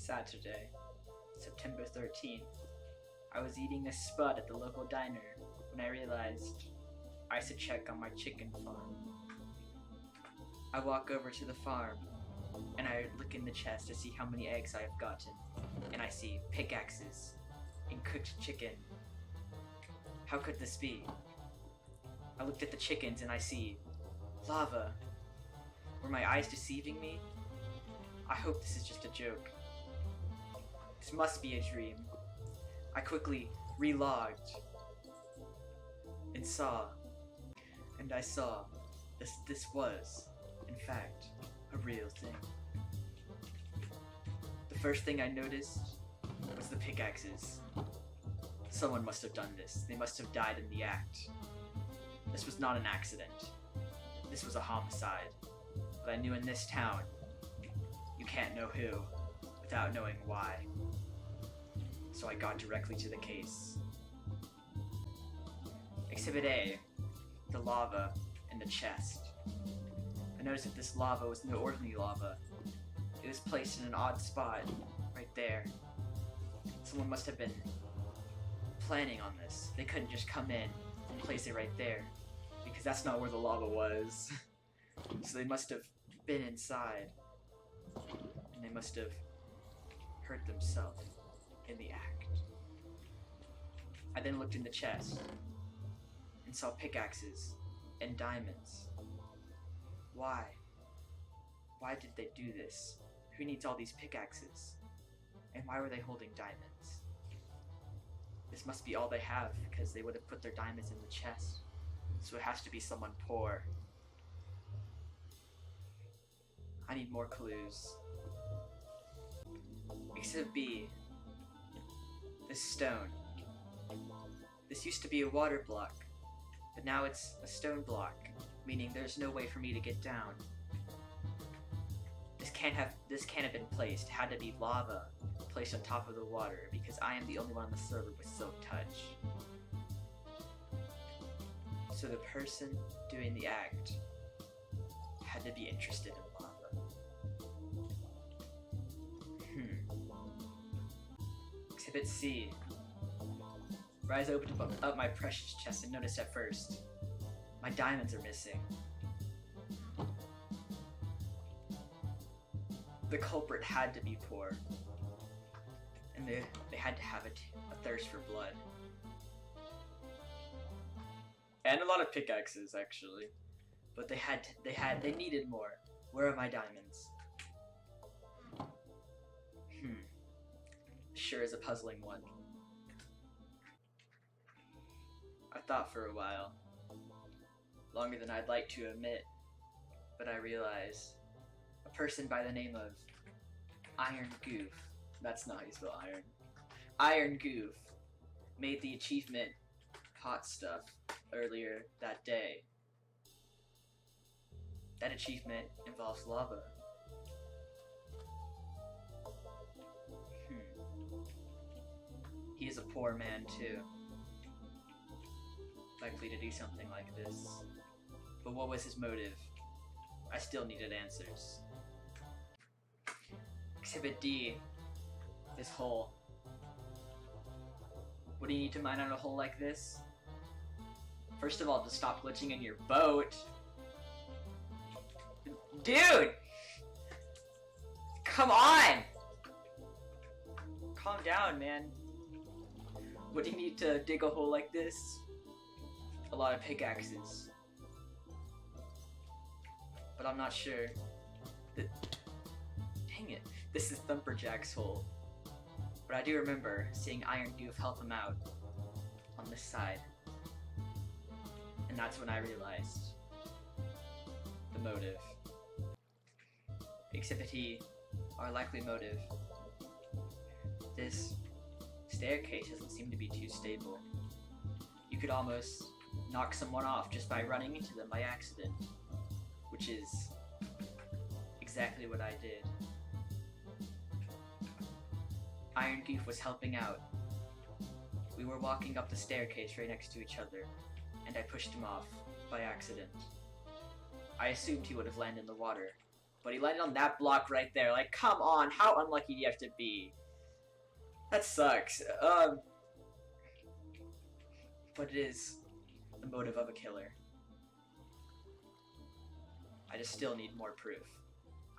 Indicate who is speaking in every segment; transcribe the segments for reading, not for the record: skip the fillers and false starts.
Speaker 1: Saturday, September 13th. I was eating this spud at the local diner when I realized I should check on my chicken farm. I walk over to the farm and I look in the chest to see how many eggs I have gotten, and I see pickaxes and cooked chicken. How could this be? I looked at the chickens and I see lava. Were my eyes deceiving me? I hope this is just a joke. This must be a dream. I quickly relogged and I saw this was, in fact, a real thing. The first thing I noticed was the pickaxes. Someone must have done this. They must have died in the act. This was not an accident. This was a homicide. But I knew in this town, you can't know who without knowing why. So I got directly to the case. Exhibit A, the lava in the chest. I noticed that this lava was no ordinary lava. It was placed in an odd spot, right there. Someone must have been planning on this. They couldn't just come in and place it right there, because that's not where the lava was. So they must have been inside, and they must have hurt themselves in the act. I then looked in the chest and saw pickaxes and diamonds. Why? Why did they do this? Who needs all these pickaxes? And why were they holding diamonds? This must be all they have, because they would have put their diamonds in the chest. So it has to be someone poor. I need more clues. Exhibit B. This stone. This used to be a water block, but now it's a stone block, meaning there's no way for me to get down. This can't have been placed. It had to be lava placed on top of the water, because I am the only one on the server with Silk Touch. So the person doing the act had to be interested in lava. Exhibit C. Rise opened up my precious chest and noticed at first, my diamonds are missing. The culprit had to be poor, and they had to have a thirst for blood. And a lot of pickaxes, actually. But they needed more. Where are my diamonds? Sure is a puzzling one. I thought for a while. Longer than I'd like to admit. But I realized a person by the name of Iron Goof, that's not how you spell iron, Iron Goof, made the achievement hot stuff earlier that day. That achievement involves lava. He is a poor man too. Likely to do something like this. But what was his motive? I still needed answers. Exhibit D. This hole. What do you need to mine out a hole like this? First of all, to stop glitching in your boat. Dude! Come on! Calm down, man. What do you need to dig a hole like this? A lot of pickaxes. But I'm not sure. Dang it. This is Thumperjack's hole. But I do remember seeing Iron Goof help him out on this side. And that's when I realized the motive. Exhibit E, our likely motive. This staircase doesn't seem to be too stable. You could almost knock someone off just by running into them by accident, which is exactly what I did. Iron Goof was helping out. We were walking up the staircase right next to each other, and I pushed him off by accident. I assumed he would have landed in the water, But he landed on that block right there. Like, come on, how unlucky do you have to be? That sucks. But it is the motive of a killer. I just still need more proof.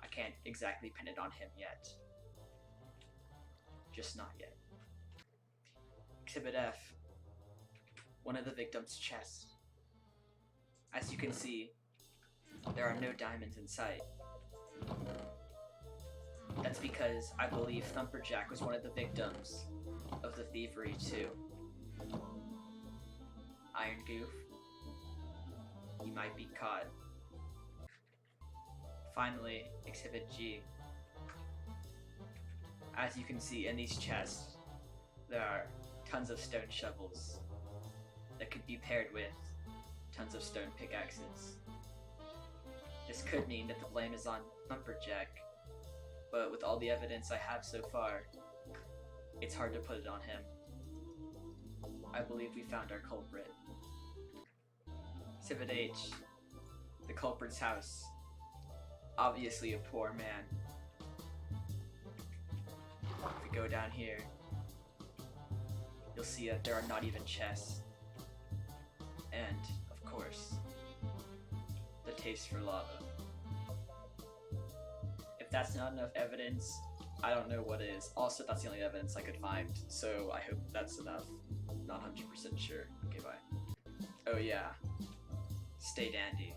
Speaker 1: I can't exactly pin it on him yet. Just not yet. Exhibit F. One of the victim's chests. As you can see, there are no diamonds in sight. That's because I believe Thumperjack was one of the victims of the thievery too. Iron Goof, you might be caught. Finally, Exhibit G. As you can see in these chests, there are tons of stone shovels that could be paired with tons of stone pickaxes. This could mean that the blame is on Thumperjack, but with all the evidence I have so far, it's hard to put it on him. I believe we found our culprit. Exhibit H. The culprit's house. Obviously a poor man. If we go down here, you'll see that there are not even chests. And, of course, the taste for lava. If that's not enough evidence, I don't know what is. Also, that's the only evidence I could find, so I hope that's enough. Not 100% sure. Okay, bye. Oh yeah. Stay dandy.